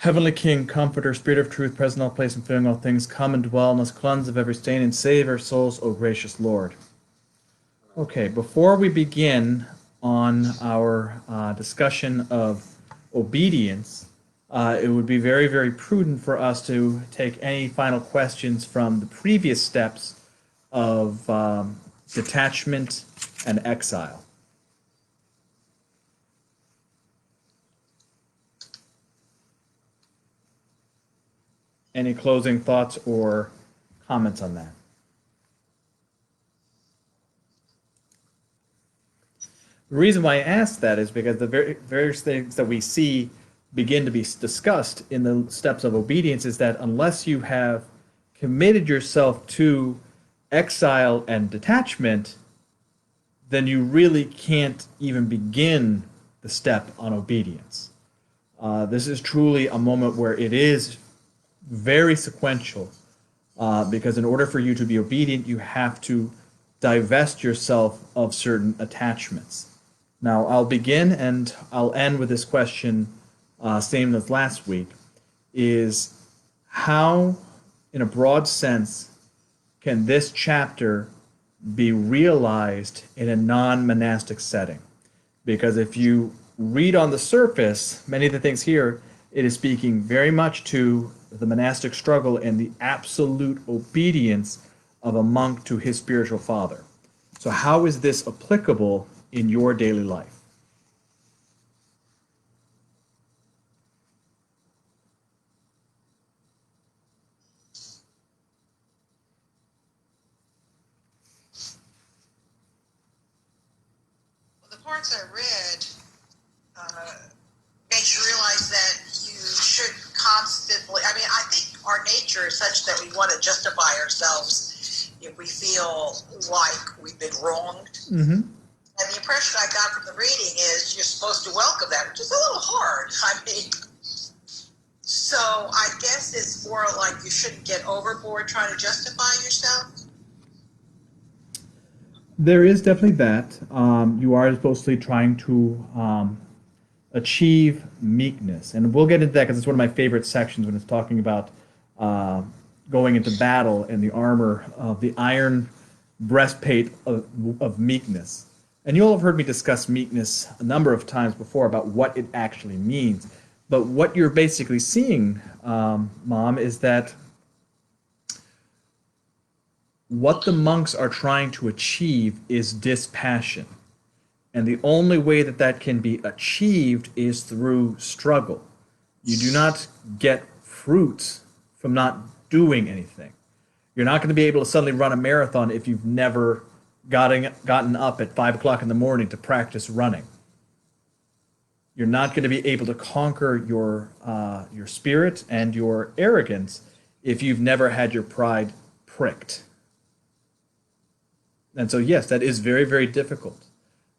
Heavenly King, Comforter, Spirit of Truth, present in all place and filling all things, come and dwell in us, cleanse of every stain, and save our souls, O gracious Lord. Okay, before we begin on our discussion of obedience, it would be very, very prudent for us to take any final questions from the previous steps of detachment and exile. Any closing thoughts or comments on that? The reason why I ask that is because the various things that we see begin to be discussed in the steps of obedience is that unless you have committed yourself to exile and detachment, then you really can't even begin the step on obedience. This is truly a moment where it is very sequential, because in order for you to be obedient, you have to divest yourself of certain attachments. Now, I'll begin and I'll end with this question, same as last week, is how, in a broad sense, can this chapter be realized in a non-monastic setting? Because if you read on the surface, many of the things here, it is speaking very much to the monastic struggle and the absolute obedience of a monk to his spiritual father. So how is this applicable in your daily life? Well, the parts I read makes you realize that you should constantly, I think our nature is such that we want to justify ourselves if we feel like we've been wronged. Mm-hmm. And the impression I got from the reading is you're supposed to welcome that, which is a little hard. So I guess it's more like you shouldn't get overboard trying to justify yourself. There is definitely that. You are supposedly trying to achieve meekness. And we'll get into that because it's one of my favorite sections when it's talking about going into battle and the armor of the iron breastplate of meekness. And you'll have heard me discuss meekness a number of times before about what it actually means. But what you're basically seeing, Mom, is that what the monks are trying to achieve is dispassion. And the only way that that can be achieved is through struggle. You do not get fruits from not doing anything. You're not going to be able to suddenly run a marathon if you've never gotten up at 5 o'clock in the morning to practice running. You're not going to be able to conquer your spirit and your arrogance if you've never had your pride pricked. And so, yes, that is very, very difficult.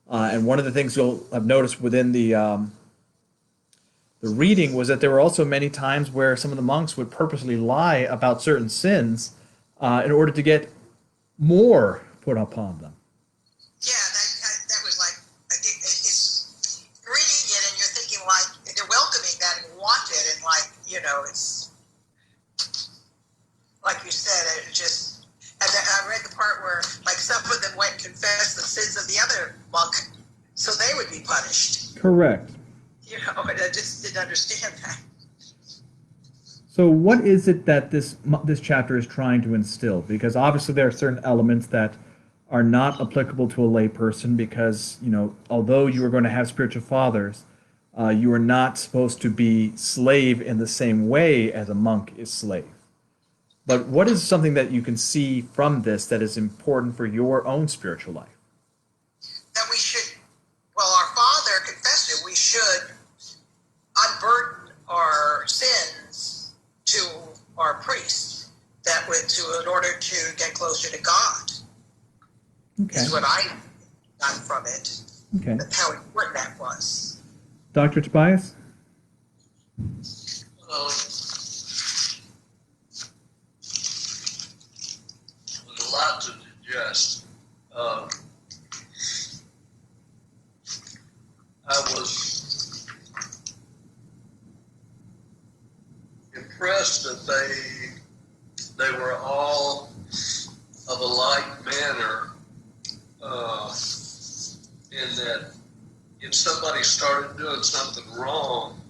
And one of the things you'll have noticed within the reading was that there were also many times where some of the monks would purposely lie about certain sins in order to get more put upon them. Yeah, that was like, it's reading it and you're thinking like, they're welcoming that and want it. And it's like you said, it just, and I read the part where like some of them went and confessed the sins of the other monk so they would be punished. Correct. And I just didn't understand that. So what is it that this chapter is trying to instill? Because obviously there are certain elements that are not applicable to a layperson because, although you are going to have spiritual fathers, you are not supposed to be slave in the same way as a monk is slave. But what is something that you can see from this that is important for your own spiritual life? That we should, our Father confessed it, we should unburden our sins to our priest in order to get closer to God. Okay. Is what I got from it. Okay. And how important that was. Dr. Tobias? There's a lot to digest. I was impressed that they were all of a like manner, in that if somebody started doing something wrong,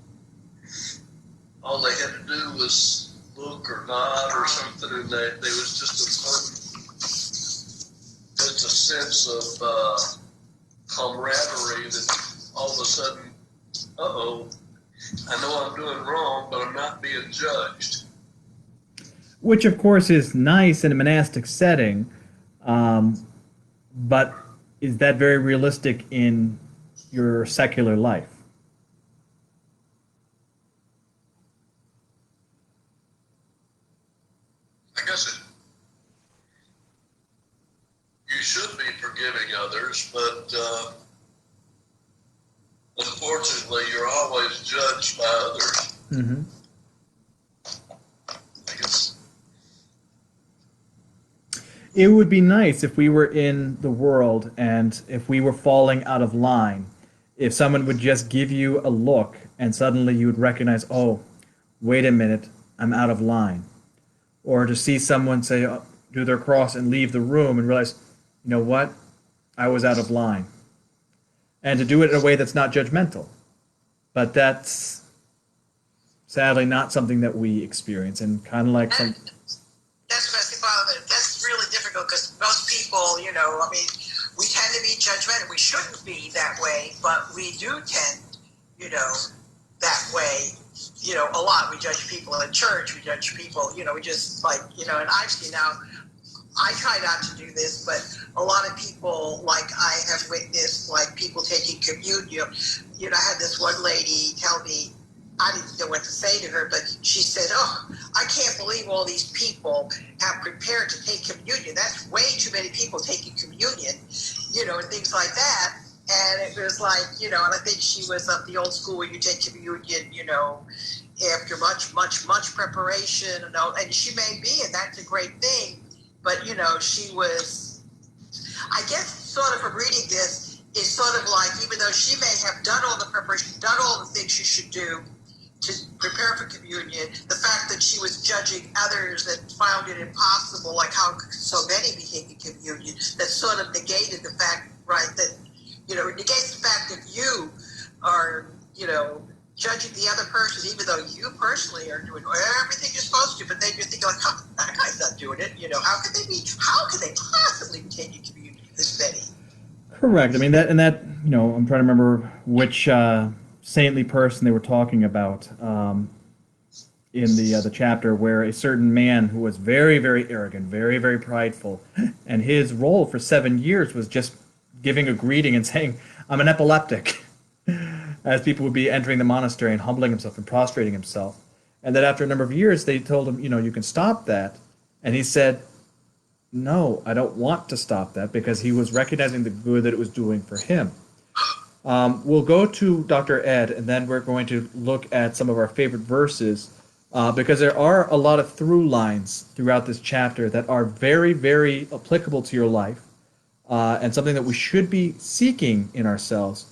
all they had to do was look or nod or something, and they was just a sense of camaraderie that all of a sudden, uh-oh, I know I'm doing wrong, but I'm not being judged. Which, of course, is nice in a monastic setting, but is that very realistic in your secular life? I guess you should be forgiving others, but unfortunately, you're always judged by others. Mm-hmm. I guess. It would be nice if we were in the world and if we were falling out of line, if someone would just give you a look and suddenly you would recognize, oh, wait a minute, I'm out of line. Or to see someone say, do their cross and leave the room and realize, you know what, I was out of line. And to do it in a way that's not judgmental. But that's sadly not something that we experience, and kind of like some. That's what I think, Father. That's really difficult because most people, I mean, we tend to be judgmental. We shouldn't be that way, but we do tend, that way, a lot. We judge people in church. We judge people, we just like, and I've seen now, I try not to do this, but a lot of people, like I have witnessed, like people taking communion. I had this one lady tell me, I didn't know what to say to her, but she said, oh, I can't believe all these people have prepared to take communion. That's way too many people taking communion, and things like that. And it was like, and I think she was of the old school where you take communion, after much, much, much preparation, and she may be, and that's a great thing. But, she was, I guess, sort of from reading this, is sort of like, even though she may have done all the preparation, done all the things she should do to prepare for communion, the fact that she was judging others that found it impossible, like how could so many be taking communion, that sort of negated the fact, right, that, it negates the fact that you are, judging the other person, even though you personally are doing everything you're supposed to, but then you're thinking like, oh, that guy's not doing it. How could they possibly be taking communion, this many? Correct. I mean, I'm trying to remember which saintly person they were talking about in the chapter, where a certain man who was very, very arrogant, very, very prideful, and his role for 7 years was just giving a greeting and saying, I'm an epileptic, as people would be entering the monastery and humbling himself and prostrating himself. And that after a number of years, they told him, you can stop that. And he said, no, I don't want to stop that, because he was recognizing the good that it was doing for him. We'll go to Dr. Ed, and then we're going to look at some of our favorite verses, because there are a lot of through lines throughout this chapter that are very, very applicable to your life, and something that we should be seeking in ourselves,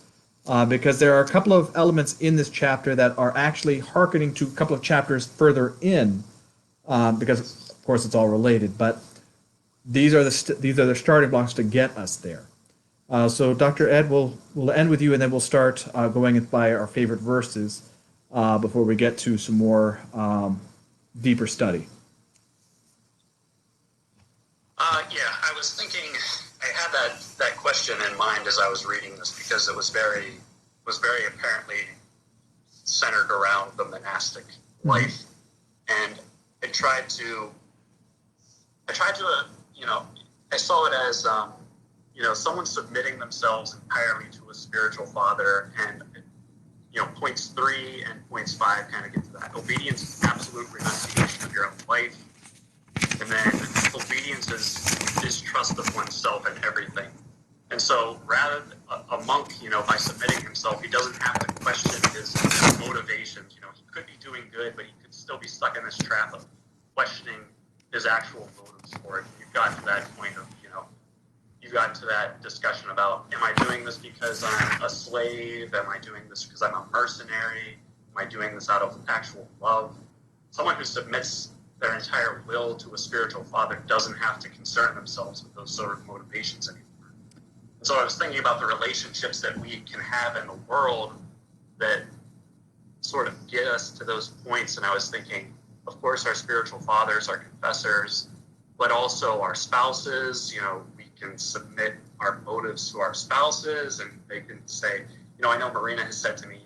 because there are a couple of elements in this chapter that are actually hearkening to a couple of chapters further in, because, of course, it's all related, but these are the starting blocks to get us there. So, Dr. Ed, we'll end with you, and then we'll start going by our favorite verses before we get to some more deeper study. Yeah, I was thinking, I had that question in mind as I was reading this, because it was very apparently centered around the monastic life, and I tried to, I saw it as, someone submitting themselves entirely to a spiritual father, and, points 3 and points 5 kind of get to that. Obedience is absolute renunciation of your own life, and then obedience is distrust of oneself and everything. And so rather than a monk, by submitting himself, he doesn't have to question his motivations. He could be doing good, but he could still be stuck in this trap of questioning his actual motives for it. You've got to that point of, you got to that discussion about, am I doing this because I'm a slave? Am I doing this because I'm a mercenary? Am I doing this out of actual love? someone who submits their entire will to a spiritual father doesn't have to concern themselves with those sort of motivations anymore. And so I was thinking about the relationships that we can have in the world that sort of get us to those points. And I was thinking, of course, our spiritual fathers, our confessors, but also our spouses. We can submit our motives to our spouses, and they can say, I know Marina has said to me,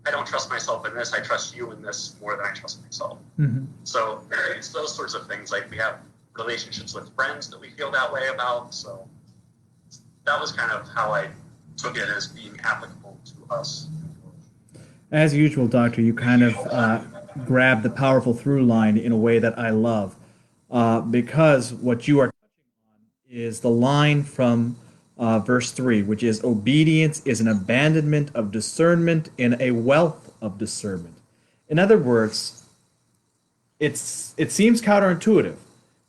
I don't trust myself in this. I trust you in this more than I trust myself. Mm-hmm. So it's those sorts of things. Like we have relationships with friends that we feel that way about. So that was kind of how I took it as being applicable to us. As usual, Doctor, you kind of grab the powerful through line in a way that I love, because what you are touching on is the line from verse 3, which is obedience is an abandonment of discernment in a wealth of discernment. In other words, it seems counterintuitive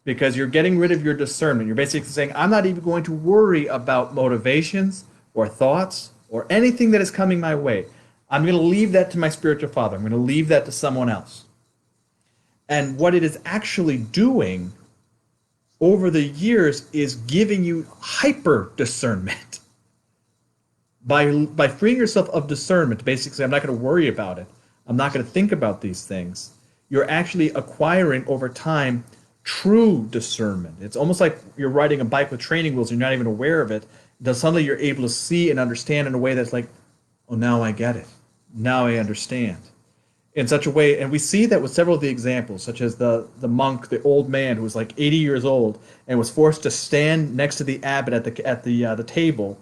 because you're getting rid of your discernment. You're basically saying, I'm not even going to worry about motivations or thoughts or anything that is coming my way. I'm going to leave that to my spiritual father. I'm going to leave that to someone else. And what it is actually doing over the years is giving you hyper discernment. By freeing yourself of discernment, basically, I'm not going to worry about it. I'm not going to think about these things. You're actually acquiring over time true discernment. It's almost like you're riding a bike with training wheels and you're not even aware of it. Until suddenly you're able to see and understand in a way that's like, oh, now I get it. Now I understand. In such a way, and we see that with several of the examples, such as the monk, the old man who was like 80 years old and was forced to stand next to the abbot at the table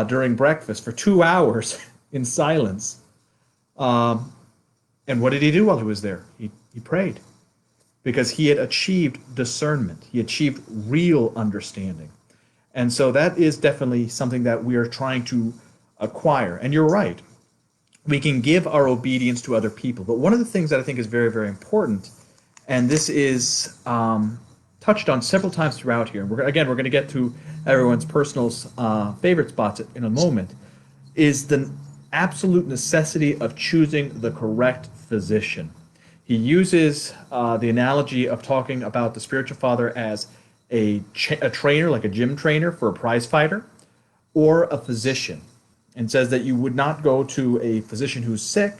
during breakfast for 2 hours in silence. And what did he do while he was there? He prayed, because he had achieved discernment. He achieved real understanding. And so that is definitely something that we are trying to acquire. And you're right. We can give our obedience to other people. But one of the things that I think is very, very important, and this is touched on several times throughout here, and we're going to get to everyone's personal favorite spots in a moment, is the absolute necessity of choosing the correct physician. He uses the analogy of talking about the spiritual father as a trainer, like a gym trainer for a prize fighter, or a physician, and says that you would not go to a physician who's sick,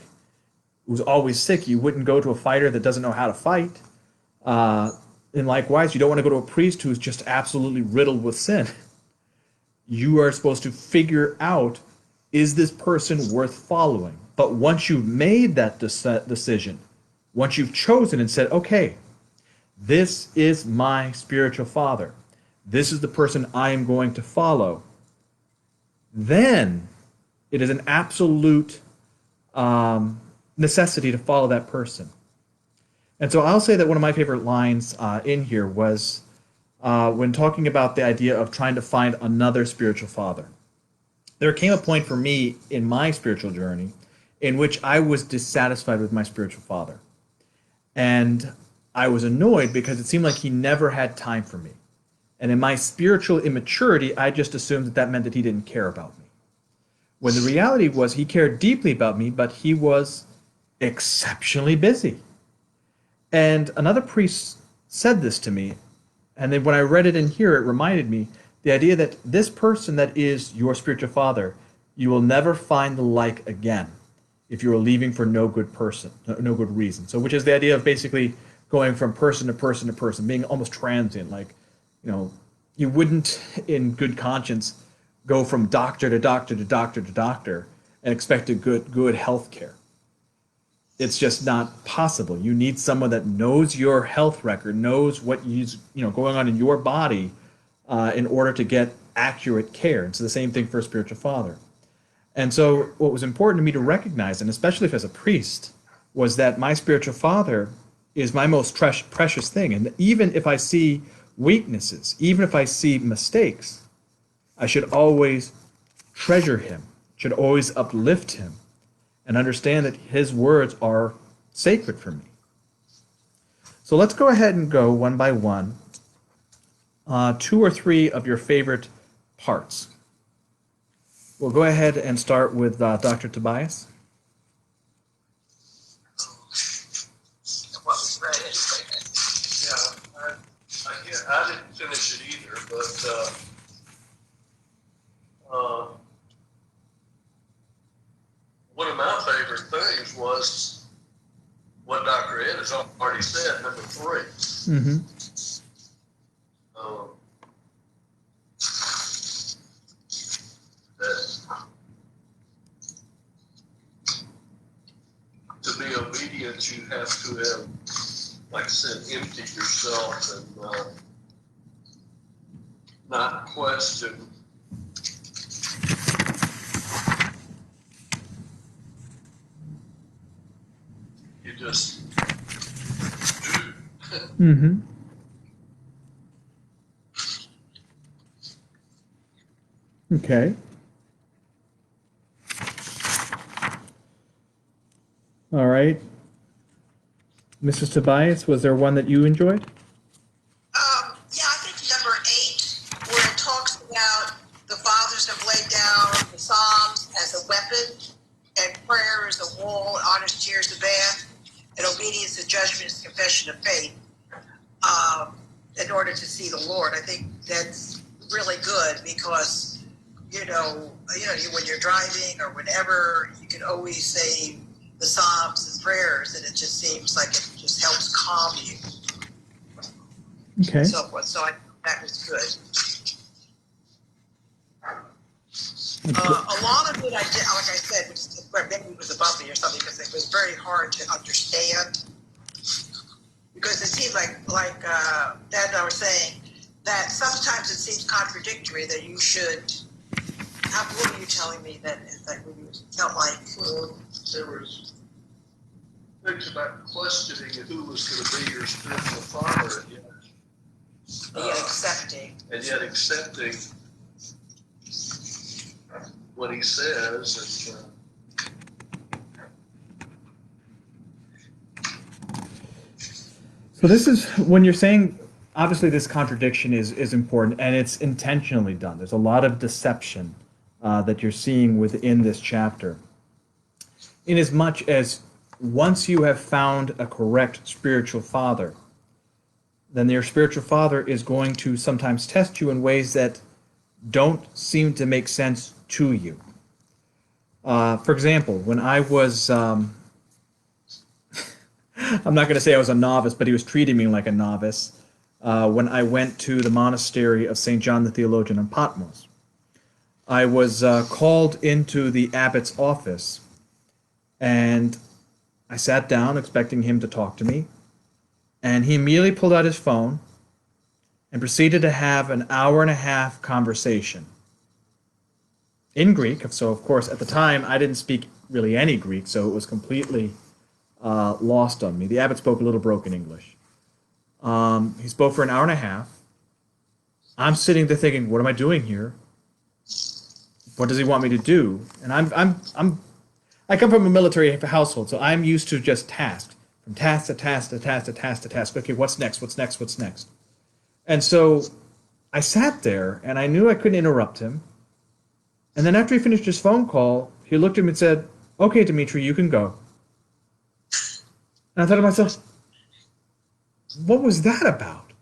who's always sick. You wouldn't go to a fighter that doesn't know how to fight. And likewise, you don't want to go to a priest who's just absolutely riddled with sin. You are supposed to figure out, is this person worth following? But once you've made that decision, once you've chosen and said, okay, this is my spiritual father, this is the person I am going to follow, then it is an absolute necessity to follow that person. And so I'll say that one of my favorite lines in here was when talking about the idea of trying to find another spiritual father. There came a point for me in my spiritual journey in which I was dissatisfied with my spiritual father. And I was annoyed because it seemed like he never had time for me. And in my spiritual immaturity, I just assumed that that meant that he didn't care about me. When the reality was he cared deeply about me, but he was exceptionally busy. And another priest said this to me, and then when I read it in here, it reminded me the idea that this person that is your spiritual father, you will never find the like again if you are leaving for no good reason. So which is the idea of basically going from person to person to person, being almost transient. Like, you wouldn't in good conscience go from doctor to doctor to doctor to doctor and expect a good health care. It's just not possible. You need someone that knows your health record, knows what is going on in your body in order to get accurate care. It's the same thing for a spiritual father. And so what was important to me to recognize, and especially as a priest, was that my spiritual father is my most precious thing. And even if I see weaknesses, even if I see mistakes, I should always treasure him, should always uplift him, and understand that his words are sacred for me. So let's go ahead and go one by one. 2 or 3 of your favorite parts. We'll go ahead and start with Dr. Tobias. What was I didn't finish it either, but one of my favorite things was what Dr. Ed has already said, number 3. Mm-hmm. That to be obedient, you have to have, like I said, empty yourself and not question. You just do. Mm-hmm. Okay. All right. Mrs. Tobias, was there one that you enjoyed? Yeah, I think number 8, where it talks about the fathers have laid down the Psalms as a weapon, and prayer is a wall, honest tears a bath, and obedience to judgment is confession of faith. In order to see the Lord, I think that's really good because when you're driving or whenever, you can always say the Psalms and prayers, and it just seems like it just helps calm you. Okay. So forth. So that was good. A lot of it I did, like I said, maybe it was above me or something, because it was very hard to understand. Because it seemed like Dad and I were saying, that sometimes it seems contradictory that you should. What were you telling me that when you felt like? Well, there was things about questioning who was going to be your spiritual father, And yet accepting. And yet accepting what he says. And, So this is when you're saying, obviously this contradiction is important and it's intentionally done. There's a lot of deception that you're seeing within this chapter. Inasmuch as once you have found a correct spiritual father, then your spiritual father is going to sometimes test you in ways that don't seem to make sense to you. For example, when I was, I'm not going to say I was a novice, but he was treating me like a novice when I went to the monastery of St. John the Theologian in Patmos. I was called into the abbot's office, and I sat down expecting him to talk to me, and he immediately pulled out his phone and proceeded to have an hour-and-a-half conversation in Greek. So, of course, at the time, I didn't speak really any Greek, so it was completely lost on me. The abbot spoke a little broken English. He spoke for an hour and a half. I'm sitting there thinking, what am I doing here? What does he want me to do? And I come from a military household, so I'm used to just tasks. From task to task to task to task to task. Okay, what's next? What's next? What's next? And so I sat there, and I knew I couldn't interrupt him. And then after he finished his phone call, he looked at me and said, okay, Dimitri, you can go. And I thought to myself, what was that about?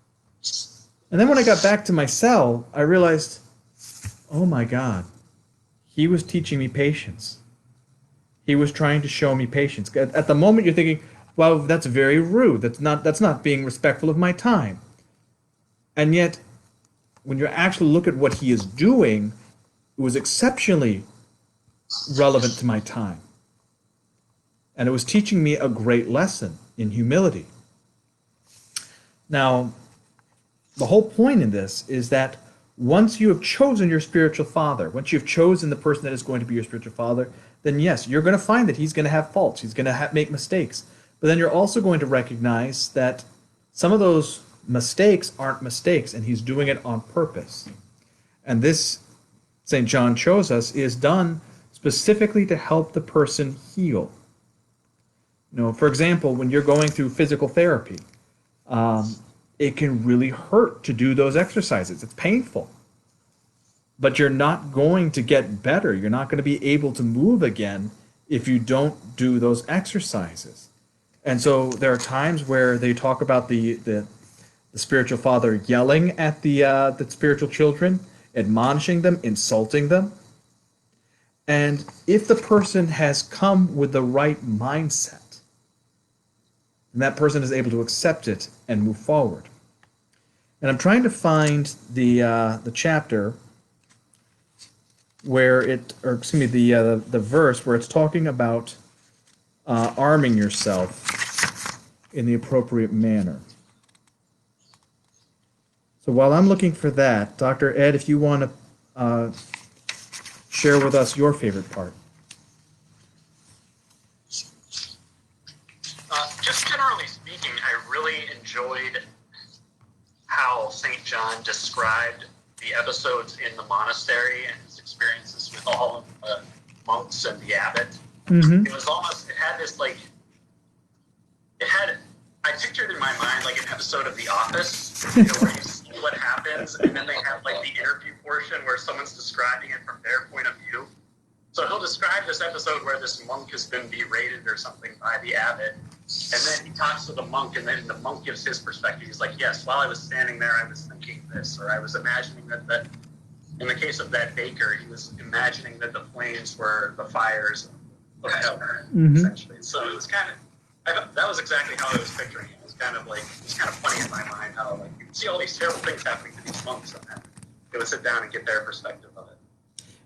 And then when I got back to my cell, I realized, oh my God, he was teaching me patience. He was trying to show me patience. At the moment, you're thinking, well, that's very rude. That's not being respectful of my time. And yet, when you actually look at what he is doing, it was exceptionally relevant to my time. And it was teaching me a great lesson in humility. Now, the whole point in this is that once you have chosen your spiritual father, once you've chosen the person that is going to be your spiritual father, then yes, you're going to find that he's going to have faults. He's going to make mistakes. But then you're also going to recognize that some of those mistakes aren't mistakes, and he's doing it on purpose. And this, St. John shows us, is done specifically to help the person heal. For example, when you're going through physical therapy, it can really hurt to do those exercises. It's painful. But you're not going to get better. You're not going to be able to move again if you don't do those exercises. And so there are times where they talk about the spiritual father yelling at the spiritual children, admonishing them, insulting them. And if the person has come with the right mindset, then that person is able to accept it and move forward. And I'm trying to find the chapter where or excuse me, the verse where it's talking about arming yourself in the appropriate manner. So while I'm looking for that, Dr. Ed, if you want to share with us your favorite part. Just generally speaking, I really enjoyed how St. John described the episodes in the monastery and his experiences with all of the monks and the abbot. Mm-hmm. It was almost, I pictured in my mind like an episode of The Office, where you see what happens, and then they have like the interview portion where someone's describing it from their point of view. So he'll describe this episode where this monk has been berated or something by the abbot, and then he talks to the monk, and then the monk gives his perspective. He's like, yes, while I was standing there, I was thinking this, or I was imagining that in the case of that baker, he was imagining that the flames were the fires of hell, essentially. So it was kind of, that was exactly how I was picturing it. It was kind of funny in my mind how like you could see all these terrible things happening to these monks, and then they would sit down and get their perspective of it.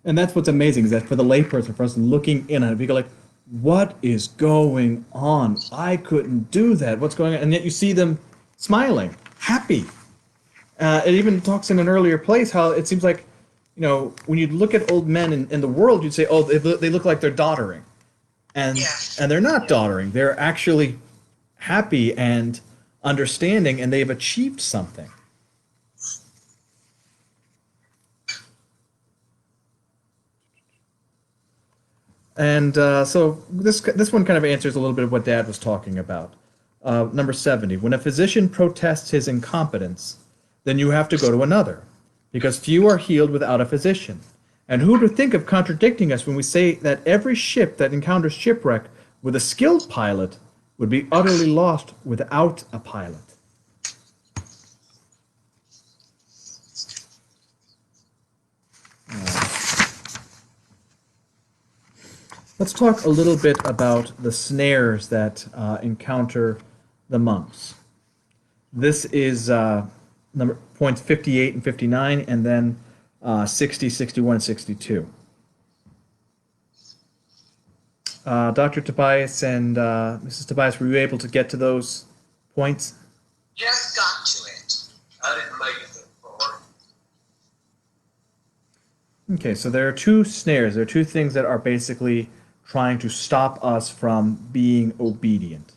And that's what's amazing, is that for the layperson, for us looking in on it, we go like, what is going on? I couldn't do that. What's going on? And yet you see them smiling, happy. It even talks in an earlier place how it seems like, when you look at old men in the world, you'd say, oh, they look like they're doddering. And they're not doddering. They're actually happy and understanding, and they've achieved something. And so this one kind of answers a little bit of what Dad was talking about. Number 70, when a physician protests his incompetence, then you have to go to another, because few are healed without a physician. And who would think of contradicting us when we say that every ship that encounters shipwreck with a skilled pilot would be utterly lost without a pilot? Let's talk a little bit about the snares that encounter the monks. This is points 58 and 59, and then 60, 61, and 62. Dr. Tobias and Mrs. Tobias, were you able to get to those points? Just got to it. I didn't make it that far. Okay, so there are two snares. There are two things that are basically trying to stop us from being obedient.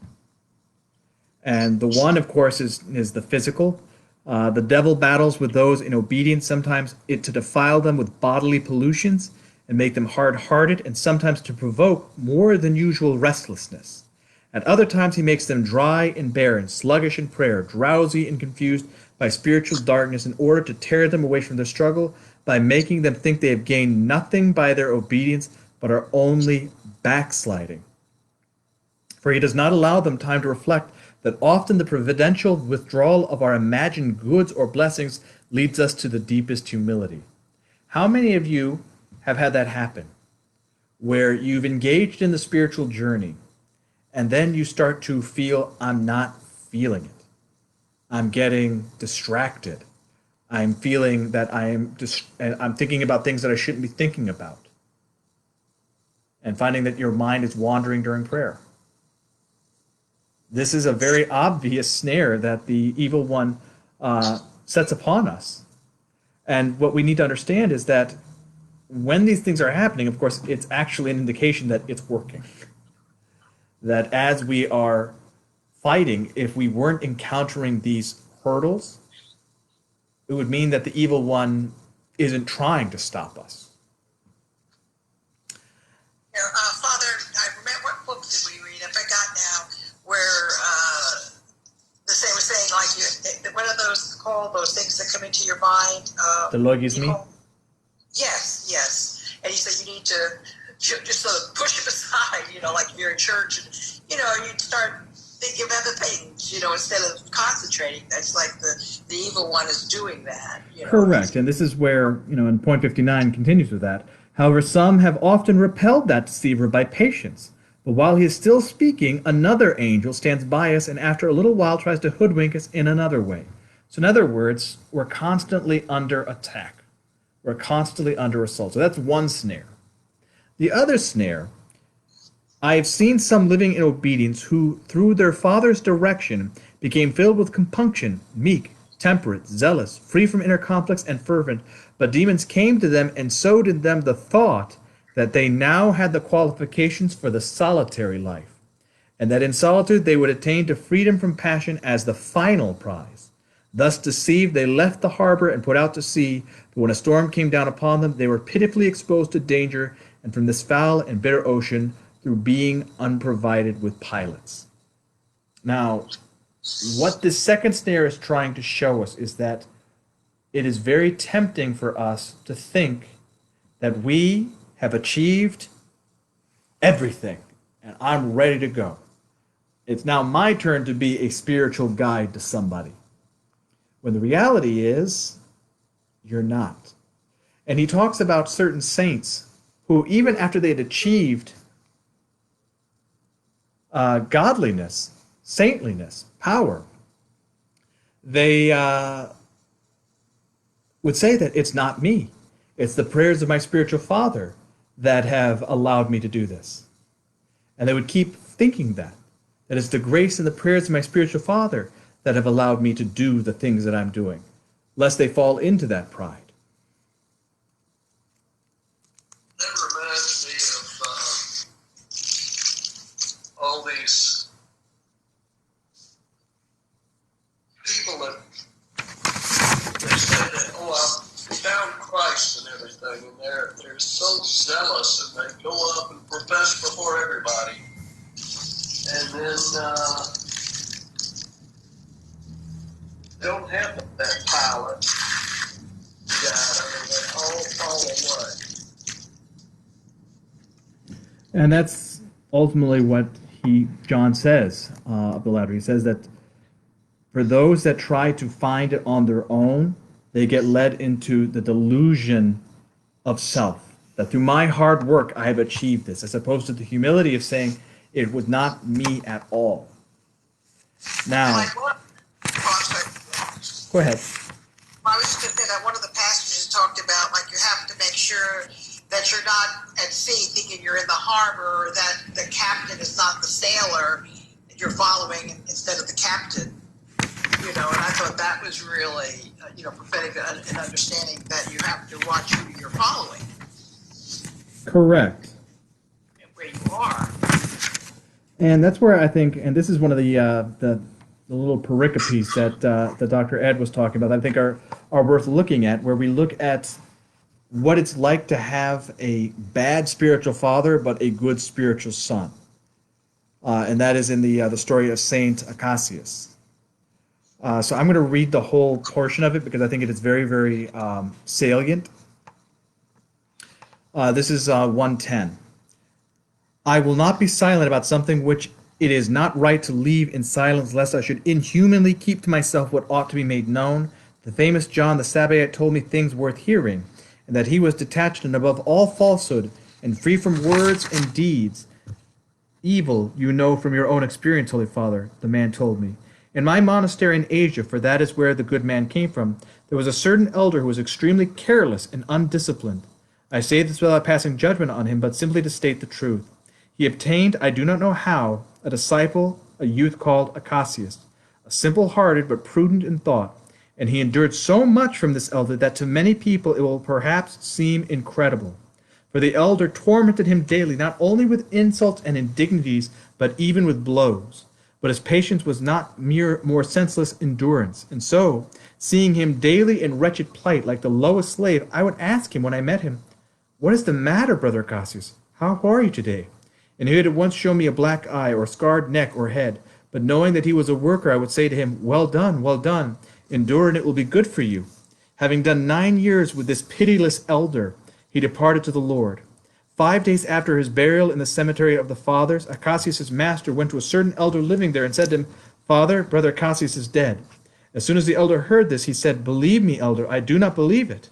And the one, of course, is the physical. The devil battles with those in obedience, sometimes to defile them with bodily pollutions and make them hard-hearted, and sometimes to provoke more than usual restlessness. At other times he makes them dry and barren, sluggish in prayer, drowsy and confused by spiritual darkness, in order to tear them away from their struggle by making them think they have gained nothing by their obedience, but are only backsliding. For he does not allow them time to reflect that often the providential withdrawal of our imagined goods or blessings leads us to the deepest humility. How many of you have had that happen, where you've engaged in the spiritual journey, and then you start to feel, I'm not feeling it. I'm getting distracted. I'm feeling that I'm thinking about things that I shouldn't be thinking about. And finding that your mind is wandering during prayer. This is a very obvious snare that the evil one sets upon us. And what we need to understand is that when these things are happening, of course, it's actually an indication that it's working. That as we are fighting, if we weren't encountering these hurdles, it would mean that the evil one isn't trying to stop us. Father, I remember, what book did we read? I forgot now, where the same was saying, like, what are those called, those things that come into your mind? The logisme? Yes. And he said you need to just sort of push it aside, like if you're in church, and, you'd start think of other things, instead of concentrating. That's like the evil one is doing that. Correct. And this is where, in point 59 continues with that. However, some have often repelled that deceiver by patience. But while he is still speaking, another angel stands by us and after a little while tries to hoodwink us in another way. So in other words, we're constantly under attack. We're constantly under assault. So that's one snare. The other snare, I have seen some living in obedience who, through their father's direction, became filled with compunction, meek, temperate, zealous, free from inner conflicts, and fervent. But demons came to them and sowed in them the thought that they now had the qualifications for the solitary life, and that in solitude they would attain to freedom from passion as the final prize. Thus deceived, they left the harbor and put out to sea, but when a storm came down upon them, they were pitifully exposed to danger, and from this foul and bitter ocean, through being unprovided with pilots. Now, what this second snare is trying to show us is that it is very tempting for us to think that we have achieved everything and I'm ready to go. It's now my turn to be a spiritual guide to somebody. When the reality is, you're not. And he talks about certain saints who, even after they had achieved godliness, saintliness, power, they would say that it's not me. It's the prayers of my spiritual father that have allowed me to do this. And they would keep thinking that it's the grace and the prayers of my spiritual father that have allowed me to do the things that I'm doing, lest they fall into that pride. That reminds me of all these people that they say that, I found Christ and everything, and they're so zealous, and they go up and profess before everybody, and then they don't have that pilot guide. I mean, they all fall away. And that's ultimately what John says of the latter. He says that for those that try to find it on their own, they get led into the delusion of self, that through my hard work I have achieved this, as opposed to the humility of saying it was not me at all. Now, go ahead. I was just going to say that one of the passages talked about, like, you have to make sure that you're not at sea thinking you're in the harbor, or that the captain is not the sailor you're following instead of the captain. And I thought that was really, prophetic in understanding that you have to watch who you're following. Correct. And where you are. And that's where I think, and this is one of the little pericopes that Dr. Ed was talking about, I think are worth looking at, where we look at what it's like to have a bad spiritual father but a good spiritual son. And that is in the story of Saint Acacius. So I'm going to read the whole portion of it because I think it is very, very salient. This is 110. I will not be silent about something which it is not right to leave in silence, lest I should inhumanly keep to myself what ought to be made known. The famous John the Sabaeite told me things worth hearing, and that he was detached and above all falsehood, and free from words and deeds. Evil, you know from your own experience, Holy Father, the man told me. In my monastery in Asia, for that is where the good man came from, there was a certain elder who was extremely careless and undisciplined. I say this without passing judgment on him, but simply to state the truth. He obtained, I do not know how, a disciple, a youth called Acacius, a simple-hearted but prudent in thought, and he endured so much from this elder that to many people it will perhaps seem incredible. For the elder tormented him daily, not only with insults and indignities, but even with blows. But his patience was not more senseless endurance. And so, seeing him daily in wretched plight, like the lowest slave, I would ask him when I met him, "What is the matter, Brother Cassius? How are you today?" And he would at once show me a black eye, or scarred neck or head. But knowing that he was a worker, I would say to him, well done, endure and it will be good for you. Having done 9 years with this pitiless elder, he departed to the Lord. 5 days after his burial in the cemetery of the fathers, Acacius' master went to a certain elder living there and said to him, Father, brother Acacius is dead. As soon as the elder heard this, he said, Believe me, elder, I do not believe it.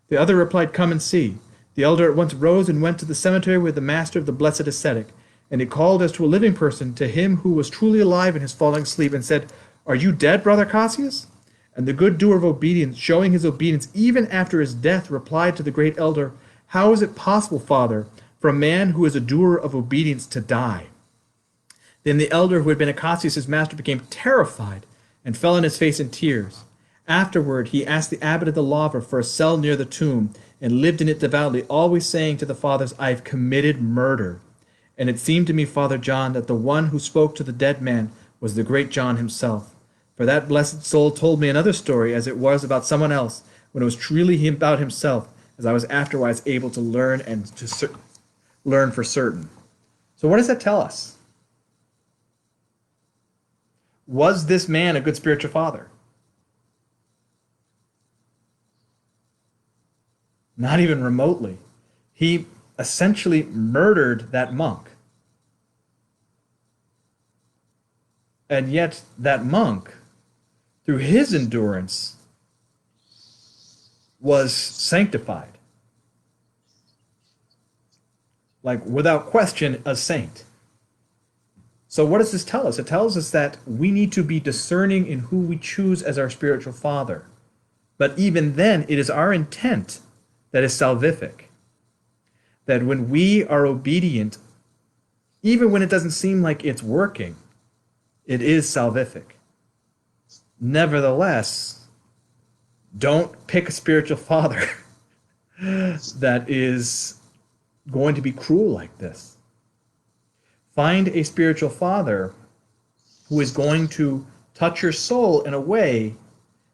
The other replied, Come and see. The elder at once rose and went to the cemetery with the master of the blessed ascetic, and he called as to a living person to him who was truly alive in his falling asleep, and said, Are you dead, brother Cassius? And the good doer of obedience, showing his obedience even after his death, replied to the great elder, How is it possible, father, for a man who is a doer of obedience to die? Then the elder who had been Acacius' master became terrified and fell on his face in tears. Afterward, he asked the abbot of the laver for a cell near the tomb, and lived in it devoutly, always saying to the fathers, I have committed murder. And it seemed to me, Father John, that the one who spoke to the dead man was the great John himself. For that blessed soul told me another story, as it was about someone else, when it was truly about himself, as I was afterwards able to learn and to learn for certain. So what does that tell us? Was this man a good spiritual father? Not even remotely. He essentially murdered that monk. And yet that monk, through his endurance, was sanctified. Like, without question, a saint. So what does this tell us? It tells us that we need to be discerning in who we choose as our spiritual father. But even then, it is our intent that is salvific. That when we are obedient, even when it doesn't seem like it's working, it is salvific. Nevertheless, don't pick a spiritual father that is going to be cruel like this. Find a spiritual father who is going to touch your soul in a way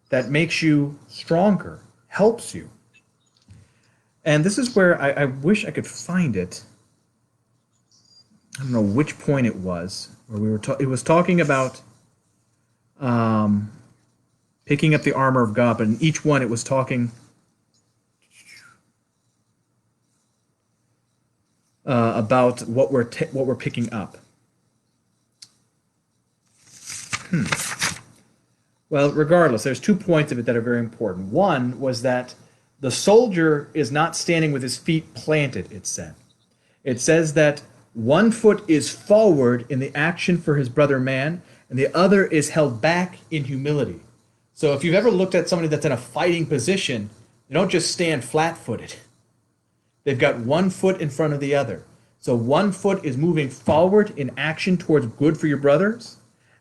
that makes you stronger, helps you. And this is where I wish I could find it. I don't know which point it was, where we were. It was talking about picking up the armor of God, but in each one it was talking about what we're picking up. Well, regardless, there's 2 points of it that are very important. One was that the soldier is not standing with his feet planted, it said. It says that one foot is forward in the action for his brother man, and the other is held back in humility. So if you've ever looked at somebody that's in a fighting position, they don't just stand flat-footed. They've got one foot in front of the other. So one foot is moving forward in action towards good for your brothers,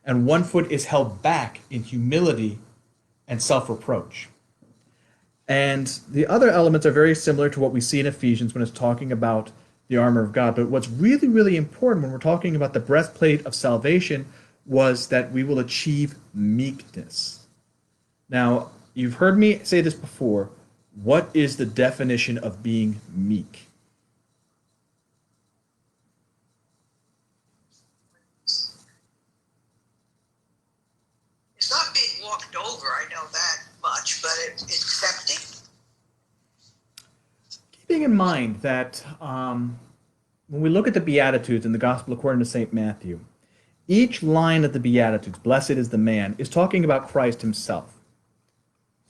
and one foot is held back in humility and self-reproach. And the other elements are very similar to what we see in Ephesians when it's talking about the armor of God. But what's really, really important when we're talking about the breastplate of salvation was that we will achieve meekness. Now, you've heard me say this before. What is the definition of being meek? It's not being walked over, I know that much, but it's accepting. Keeping in mind that when we look at the Beatitudes in the Gospel according to St. Matthew, each line of the Beatitudes, blessed is the man, is talking about Christ himself.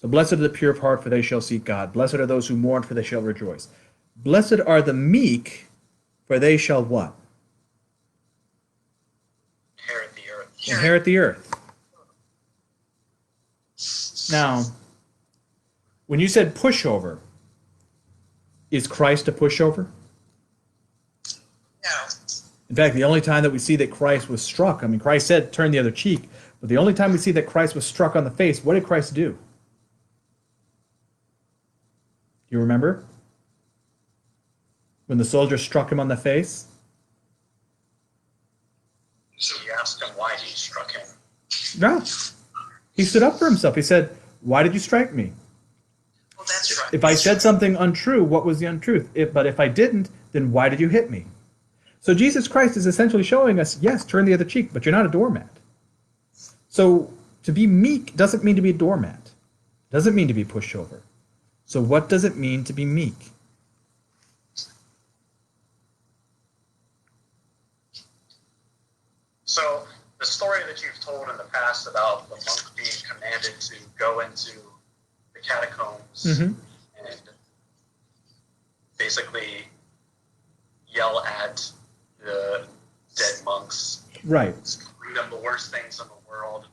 So blessed are the pure of heart, for they shall see God. Blessed are those who mourn, for they shall rejoice. Blessed are the meek, for they shall what? Inherit the earth. Inherit the earth. Now, when you said pushover, is Christ a pushover? No. In fact, the only time that we see that Christ was struck, I mean, Christ said, turn the other cheek, but the only time we see that Christ was struck on the face, what did Christ do? Do you remember? When the soldier struck him on the face? So he asked him why he struck him. No. He stood up for himself. He said, why did you strike me? Well, that's right. If I said something untrue, what was the untruth? But if I didn't, then why did you hit me? So Jesus Christ is essentially showing us, yes, turn the other cheek, but you're not a doormat. So to be meek doesn't mean to be a doormat. Doesn't mean to be pushed over. So what does it mean to be meek? the story that you've told in the past about the monk being commanded to go into the catacombs Mm-hmm. and basically yell at the dead monks, Right. calling them the worst things in the world.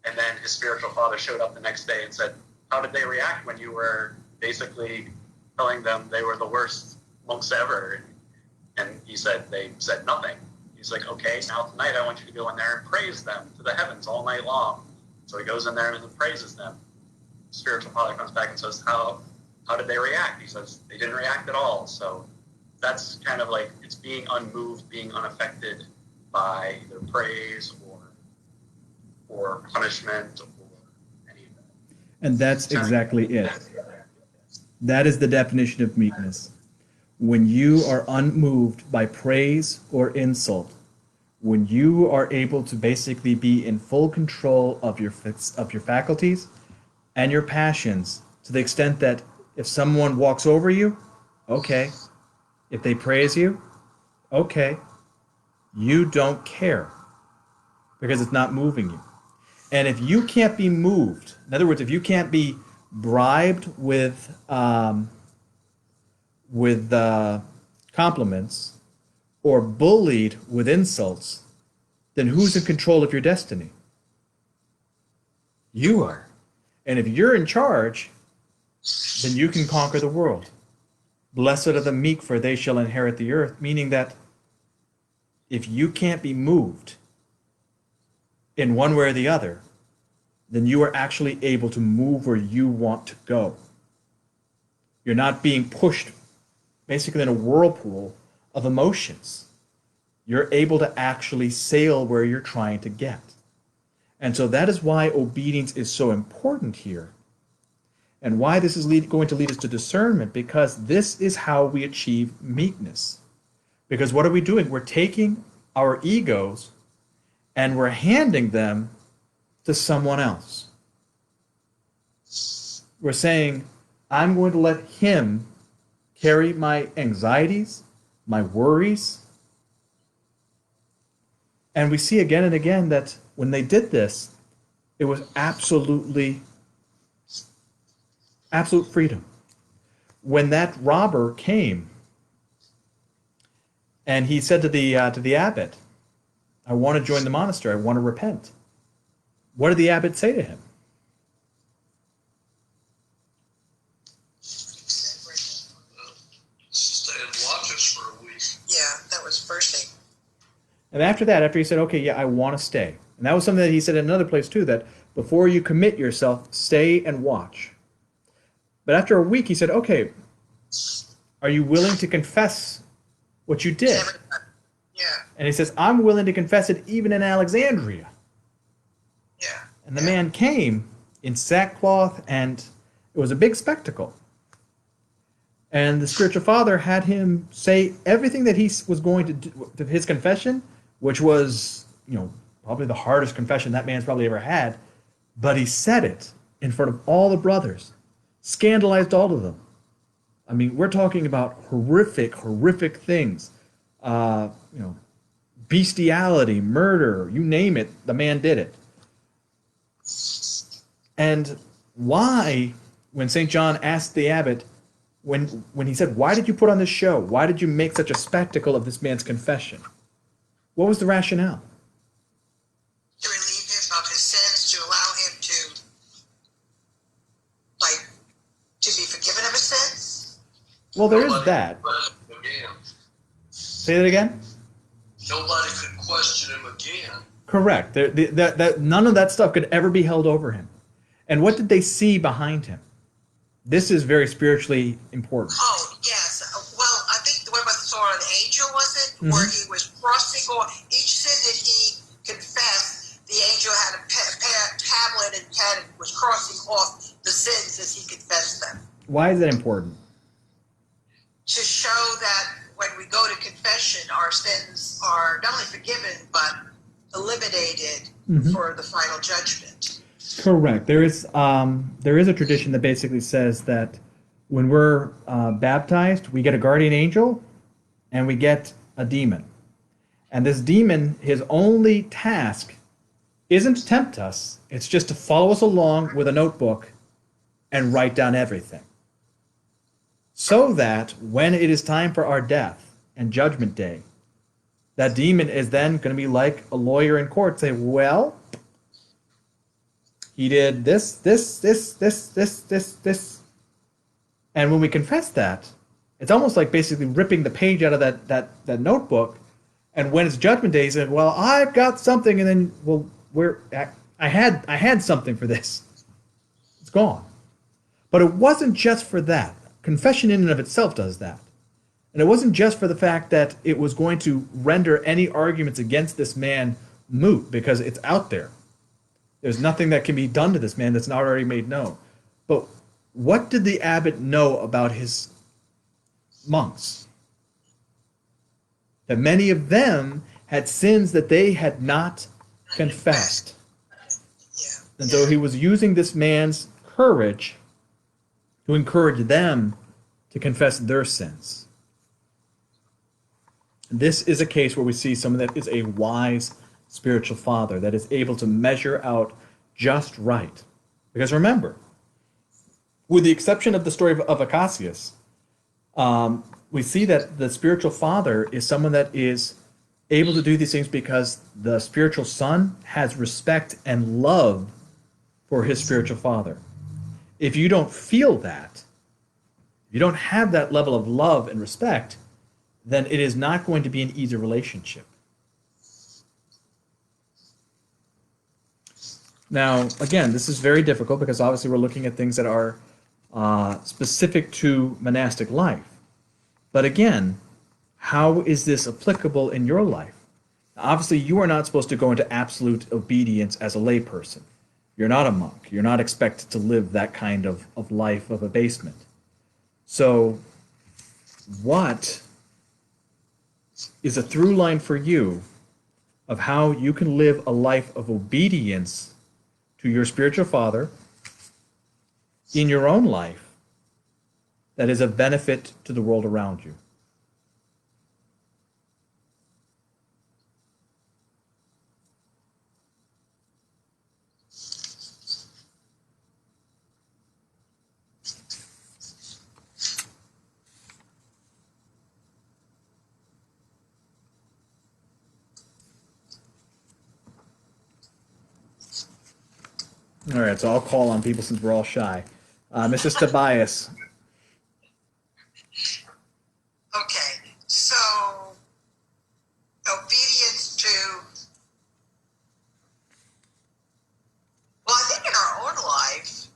And then his spiritual father showed up the next day and said, how did they react when you were basically telling them they were the worst monks ever? And he said, they said nothing. He's like, okay, now tonight I want you to go in there and praise them to the heavens all night long. So he goes in there and praises them. Spiritual father comes back and says, how did they react? He says, they didn't react at all. So that's kind of like, it's being unmoved, being unaffected by either praise or punishment or any of that. And that's exactly it. That is the definition of meekness. When you are unmoved by praise or insult, when you are able to basically be in full control of your faculties and your passions, to the extent that if someone walks over you, okay. If they praise you, okay. You don't care because it's not moving you. And if you can't be moved, in other words, if you can't be bribed with compliments or bullied with insults, then who's in control of your destiny? You are. And if you're in charge, then you can conquer the world. Blessed are the meek, for they shall inherit the earth, meaning that if you can't be moved in one way or the other, then you are actually able to move where you want to go. You're not being pushed basically in a whirlpool of emotions. You're able to actually sail where you're trying to get. And so that is why obedience is so important here. And why this is going to lead us to discernment, because this is how we achieve meekness. Because what are we doing? We're taking our egos and we're handing them to someone else. We're saying, I'm going to let him carry my anxieties, my worries. And we see again and again that when they did this, it was absolute freedom. When that robber came and he said to the abbot, I want to join the monastery, I want to repent. What did the abbot say to him? Stay and watch us for a week. Yeah, that was first thing. And after that, after he said, okay, yeah, I want to stay. And that was something that he said in another place too, that before you commit yourself, stay and watch. But after a week, he said, okay, are you willing to confess what you did? Yeah, And he says, I'm willing to confess it even in Alexandria. yeah. And the man came in sackcloth, and it was a big spectacle. And the spiritual father had him say everything that he was going to do to his confession, which was, probably the hardest confession that man's probably ever had. But he said it in front of all the brothers, scandalized all of them. I mean, we're talking about horrific things. Bestiality, murder, you name it, the man did it. And why, when St. John asked the abbot, when he said, why did you put on this show? Why did you make such a spectacle of this man's confession? What was the rationale? To relieve him of his sins, to allow him to be forgiven of his sins. Well, there is Nobody that. could question him again. Say that again? Nobody could question him again. Correct. None of that stuff could ever be held over him. And what did they see behind him? This is very spiritually important. Oh, yes. Well, I think the one about saw an angel, was it? Mm-hmm. Where he was crossing off each sin that he confessed, the angel had a tablet and was crossing off the sins as he confessed them. Why is that important? To show that when we go to confession, our sins are not only forgiven, but eliminated for the final judgment. Correct. There is a tradition that basically says that when we're baptized, we get a guardian angel and we get a demon. And this demon, his only task isn't to tempt us, it's just to follow us along with a notebook and write down everything. So that when it is time for our death and judgment day, that demon is then going to be like a lawyer in court, say, well, he did this. And when we confess that, it's almost like basically ripping the page out of that notebook. And when it's judgment day, he said, well, I've got something. And then, well, I had something for this. It's gone. But it wasn't just for that. Confession in and of itself does that. And it wasn't just for the fact that it was going to render any arguments against this man moot, because it's out there. There's nothing that can be done to this man that's not already made known. But what did the abbot know about his monks? That many of them had sins that they had not confessed. And so he was using this man's courage to encourage them to confess their sins. This is a case where we see someone that is a wise spiritual father, that is able to measure out just right. Because remember, with the exception of the story of Acacius, we see that the spiritual father is someone that is able to do these things because the spiritual son has respect and love for his spiritual father. If you don't feel that, if you don't have that level of love and respect, then it is not going to be an easy relationship. Now, again, this is very difficult because obviously we're looking at things that are specific to monastic life. But again, how is this applicable in your life? Obviously, you are not supposed to go into absolute obedience as a layperson. You're not a monk. You're not expected to live that kind of life of abasement. So, what is a through line for you of how you can live a life of obedience to your spiritual father in your own life that is of benefit to the world around you? All right, so I'll call on people since we're all shy. Mrs. Tobias. Okay, so obedience to, well, I think in our own life,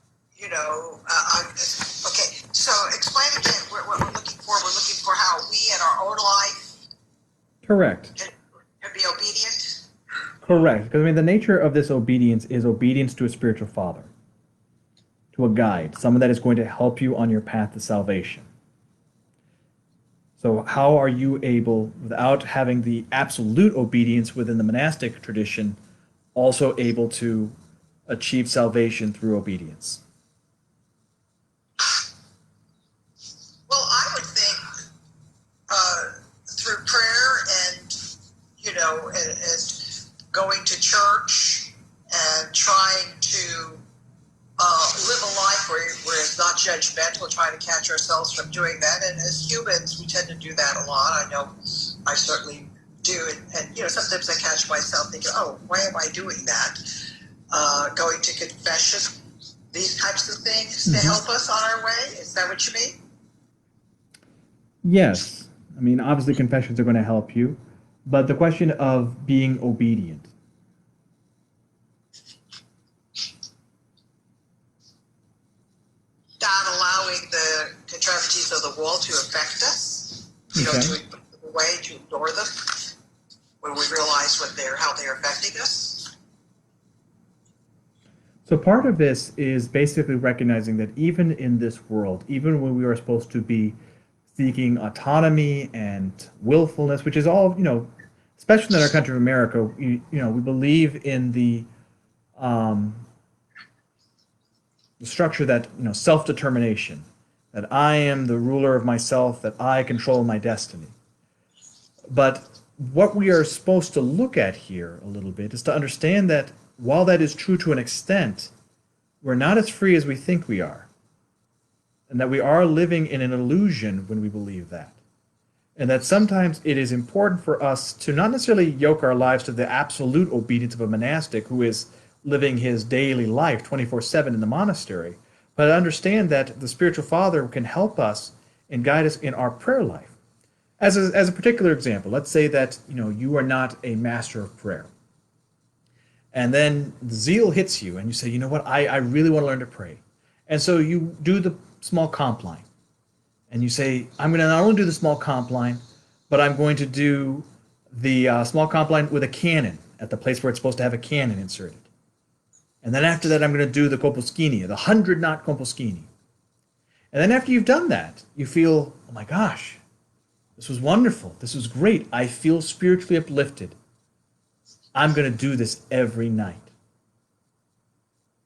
okay, so explain again what we're looking for. We're looking for how we in our own life Correct. can be obedient. Correct. Because I mean, the nature of this obedience is obedience to a spiritual father, to a guide, someone that is going to help you on your path to salvation. So how are you able, without having the absolute obedience within the monastic tradition, also able to achieve salvation through obedience? Well, I would think through prayer and going to church and trying to live a life where it's not judgmental, trying to catch ourselves from doing that. And as humans, we tend to do that a lot. I know I certainly do. And sometimes I catch myself thinking, oh, why am I doing that? Going to confession, these types of things to help us on our way. Is that what you mean? Yes. I mean, obviously confessions are going to help you, but the question of being obedient. Not allowing the controversies of the world to affect us, to put them away, to ignore them when we realize how they're affecting us. So part of this is basically recognizing that even in this world, even when we are supposed to be seeking autonomy and willfulness, which is all, especially in our country of America, we believe in the structure that, self-determination, that I am the ruler of myself, that I control my destiny. But what we are supposed to look at here a little bit is to understand that while that is true to an extent, we're not as free as we think we are. And that we are living in an illusion when we believe that. And that sometimes it is important for us to not necessarily yoke our lives to the absolute obedience of a monastic who is living his daily life 24/7 in the monastery, but understand that the spiritual father can help us and guide us in our prayer life. As a particular example, let's say that you are not a master of prayer. And then zeal hits you and you say, you know what, I really want to learn to pray. And so you do the small comp line. And you say, I'm going to not only do the small comp line, but I'm going to do the small comp line with a canon at the place where it's supposed to have a canon inserted. And then after that, I'm going to do the Komposkini, the 100-knot Komposkini. And then after you've done that, you feel, oh my gosh, this was wonderful. This was great. I feel spiritually uplifted. I'm going to do this every night.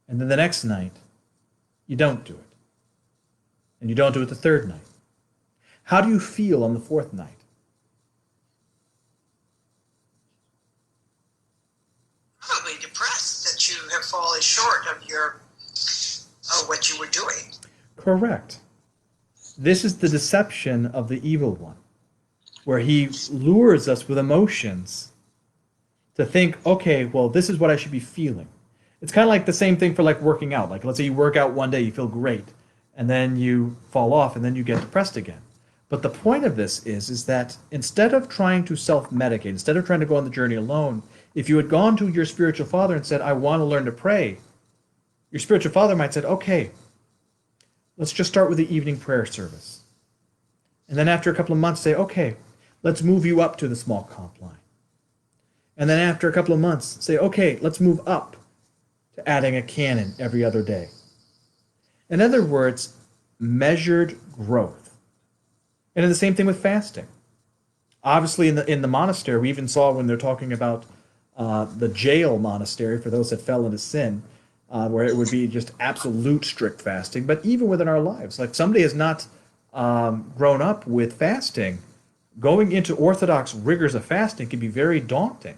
And then the next night, you don't do it. And you don't do it the third night. How do you feel on the fourth night? Probably depressed that you have fallen short of what you were doing. Correct. This is the deception of the evil one, where he lures us with emotions to think, okay, well, this is what I should be feeling. It's kind of like the same thing for like working out. Like, let's say you work out one day, you feel great, and then you fall off, and then you get depressed again. But the point of this is that instead of trying to self-medicate, instead of trying to go on the journey alone, if you had gone to your spiritual father and said, I want to learn to pray, your spiritual father might have said, okay, let's just start with the evening prayer service. And then after a couple of months, say, okay, let's move you up to the small comp line. And then after a couple of months, say, okay, let's move up to adding a canon every other day. In other words, measured growth. And the same thing with fasting. Obviously, in the monastery, we even saw when they're talking about the jail monastery, for those that fell into sin, where it would be just absolute strict fasting. But even within our lives, like somebody has not grown up with fasting, going into Orthodox rigors of fasting can be very daunting.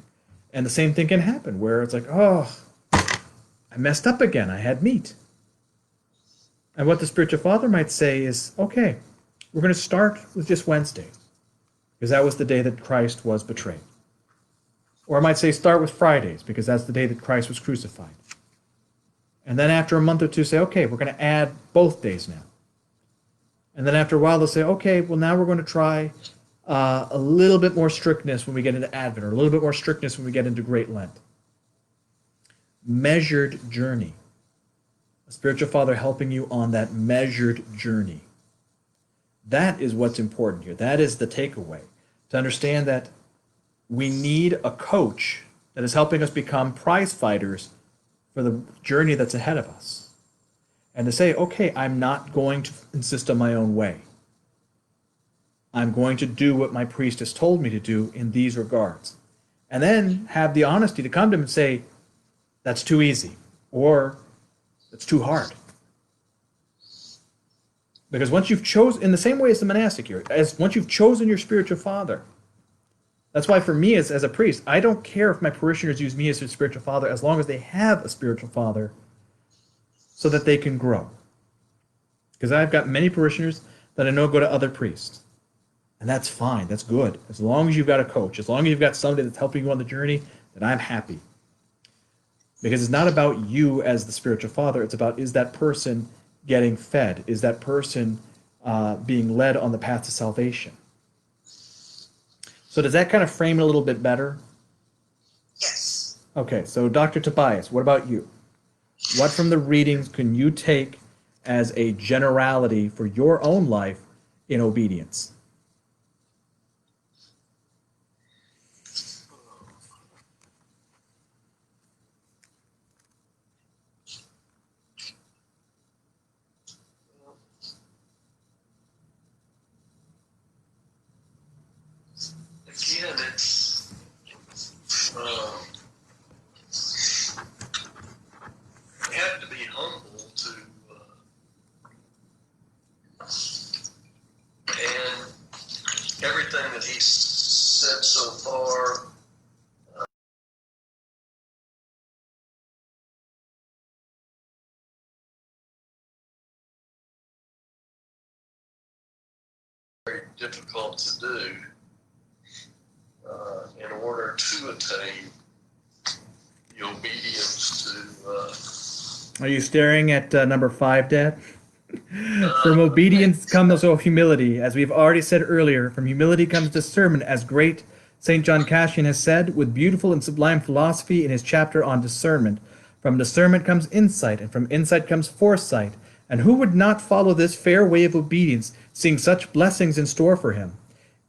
And the same thing can happen, where it's like, oh, I messed up again. I had meat. And what the spiritual father might say is, okay, we're going to start with just Wednesday, because that was the day that Christ was betrayed. Or I might say start with Fridays, because that's the day that Christ was crucified. And then after a month or two, say, okay, we're going to add both days now. And then after a while, they'll say, okay, well, now we're going to try a little bit more strictness when we get into Advent, or a little bit more strictness when we get into Great Lent. Measured journey. A spiritual father helping you on that measured journey. That is what's important here. That is the takeaway. To understand that we need a coach that is helping us become prize fighters for the journey that's ahead of us. And to say, okay, I'm not going to insist on my own way. I'm going to do what my priest has told me to do in these regards. And then have the honesty to come to him and say, that's too easy, or that's too hard. Because once you've chosen, in the same way as the monastic here, once you've chosen your spiritual father, that's why for me as a priest, I don't care if my parishioners use me as their spiritual father as long as they have a spiritual father so that they can grow. Because I've got many parishioners that I know go to other priests. And that's fine, that's good. As long as you've got a coach, as long as you've got somebody that's helping you on the journey, then I'm happy. Because it's not about you as the spiritual father, it's about, is that person getting fed? Is that person being led on the path to salvation? So does that kind of frame it a little bit better? Yes. Okay, so Dr. Tobias, what about you? What from the readings can you take as a generality for your own life in obedience? Again, it's you have to be humble to and very difficult to do in order to attain the obedience to. Are you staring at number 5, Dad? From obedience comes also humility. As we've already said earlier, from humility comes discernment, as great St. John Cassian has said, with beautiful and sublime philosophy in his chapter on discernment. From discernment comes insight, and from insight comes foresight. And who would not follow this fair way of obedience, seeing such blessings in store for him?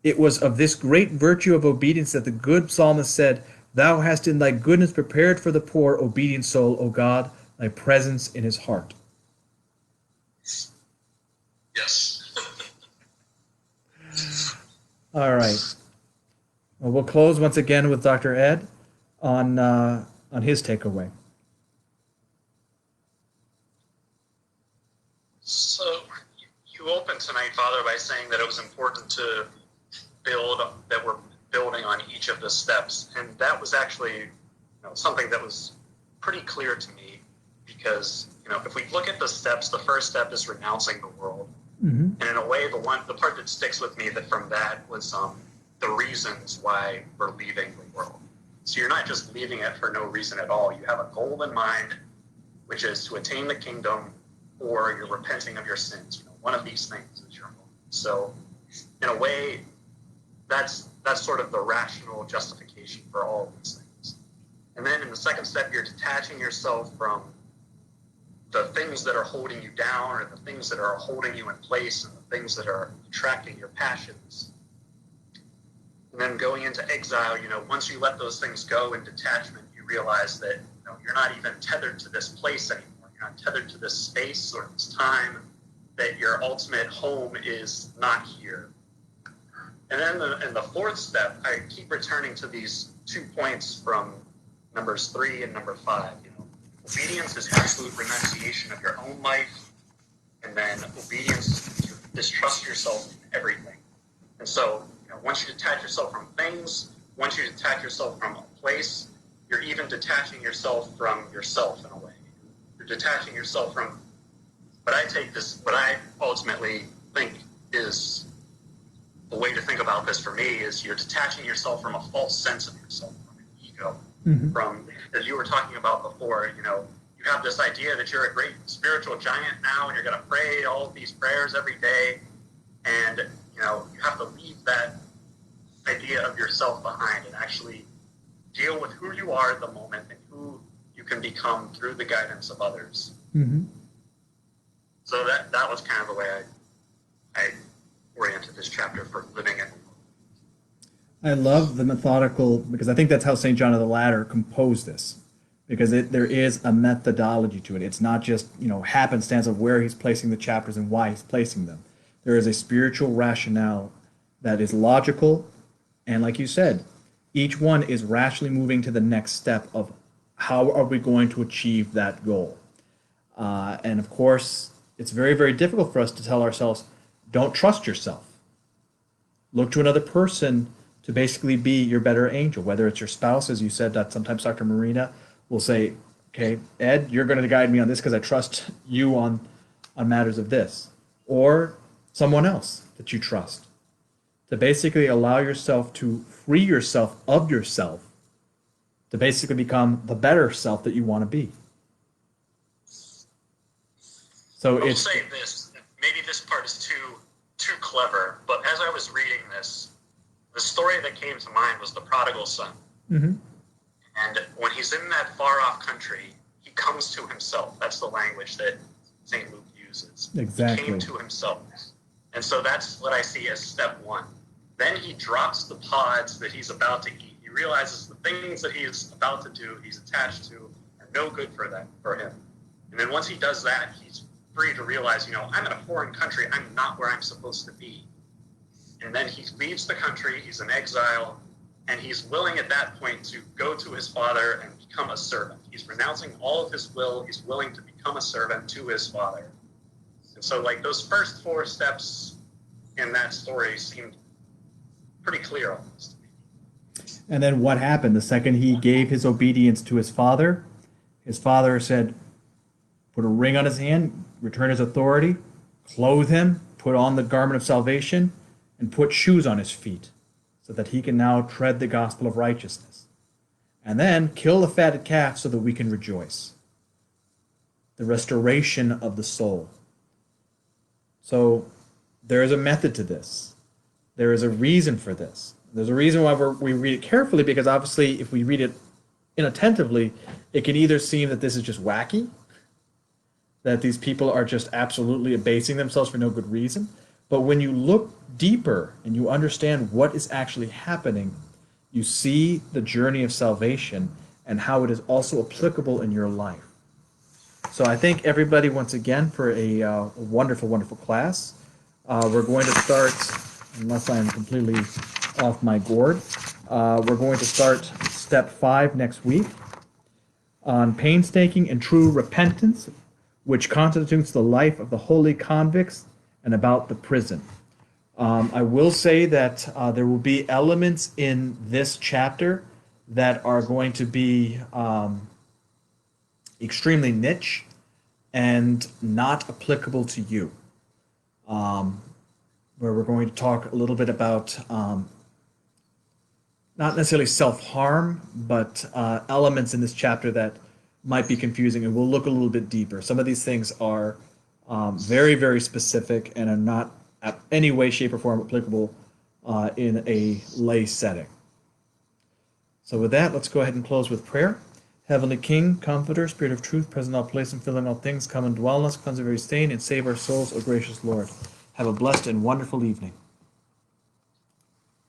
It was of this great virtue of obedience that the good psalmist said, Thou hast in thy goodness prepared for the poor, obedient soul, O God, thy presence in his heart. Yes. All right. Well, we'll close once again with Dr. Ed on his takeaway. So you opened tonight, Father, by saying that it was important to that we're building on each of the steps. And that was actually something that was pretty clear to me because, if we look at the steps, the first step is renouncing the world. Mm-hmm. And in a way, the part that sticks with me from that was the reasons why we're leaving the world. So you're not just leaving it for no reason at all. You have a goal in mind, which is to attain the kingdom, or you're repenting of your sins. One of these things is your goal. So in a way, that's sort of the rational justification for all of these things. And then in the second step, you're detaching yourself from the things that are holding you down, or the things that are holding you in place, and the things that are attracting your passions. And then going into exile, once you let those things go in detachment, you realize that you're not even tethered to this place anymore. You're not tethered to this space or this time, that your ultimate home is not here. And then in the fourth step, I keep returning to these 2 points from numbers 3 and number 5. Obedience is absolute renunciation of your own life, and then obedience is to distrust yourself in everything. And so, once you detach yourself from things, once you detach yourself from a place, you're even detaching yourself from yourself in a way. You're detaching yourself from what I ultimately think is the way to think about this for me is you're detaching yourself from a false sense of yourself, from an ego. Mm-hmm. From, as you were talking about before, you have this idea that you're a great spiritual giant now and you're going to pray all of these prayers every day, and you have to leave that idea of yourself behind and actually deal with who you are at the moment and who you can become through the guidance of others. Mm-hmm. So that was kind of the way I oriented this chapter for living in. I love the methodical, because I think that's how St. John of the Ladder composed this, because there is a methodology to it. It's not just happenstance of where he's placing the chapters and why he's placing them. There is a spiritual rationale that is logical, and like you said, each one is rationally moving to the next step of how are we going to achieve that goal. And of course, it's very, very difficult for us to tell ourselves, don't trust yourself. Look to another person to basically be your better angel, whether it's your spouse, as you said, that sometimes Dr. Marina will say, okay, Ed, you're going to guide me on this because I trust you on matters of this. Or someone else that you trust. To basically allow yourself to free yourself of yourself to basically become the better self that you want to be. So I'll say this, maybe this part is too clever, but as I was reading this, the story that came to mind was the prodigal son. Mm-hmm. And when he's in that far-off country, he comes to himself. That's the language that St. Luke uses. Exactly. He came to himself. And so that's what I see as step 1. Then he drops the pods that he's about to eat. He realizes the things that he is about to do, he's attached to, are no good for him. And then once he does that, he's free to realize, I'm in a foreign country. I'm not where I'm supposed to be. And then he leaves the country. He's in exile. And he's willing at that point to go to his father and become a servant. He's renouncing all of his will. He's willing to become a servant to his father. And so, those first 4 steps in that story seemed pretty clear almost. And then what happened? The second he gave his obedience to his father said, put a ring on his hand, return his authority, clothe him, put on the garment of salvation, and put shoes on his feet so that he can now tread the gospel of righteousness. And then kill the fatted calf so that we can rejoice. The restoration of the soul. So there is a method to this. There is a reason for this. There's a reason why we read it carefully, because obviously if we read it inattentively, it can either seem that this is just wacky, that these people are just absolutely abasing themselves for no good reason. But when you look deeper and you understand what is actually happening, you see the journey of salvation and how it is also applicable in your life. So I thank everybody once again for a wonderful, wonderful class. We're going to start, unless I am completely off my gourd, we're going to start step 5 next week on painstaking and true repentance, which constitutes the life of the holy convicts, and about the prison. I will say that there will be elements in this chapter that are going to be extremely niche and not applicable to you, where we're going to talk a little bit about not necessarily self-harm, but elements in this chapter that might be confusing, and we'll look a little bit deeper. Some of these things are very, very specific and are not in any way, shape, or form applicable in a lay setting. So with that, let's go ahead and close with prayer. Heavenly King, Comforter, Spirit of Truth, present in all places and filling all things, come and dwell in us, cleanse every stain, and save our souls, O gracious Lord. Have a blessed and wonderful evening.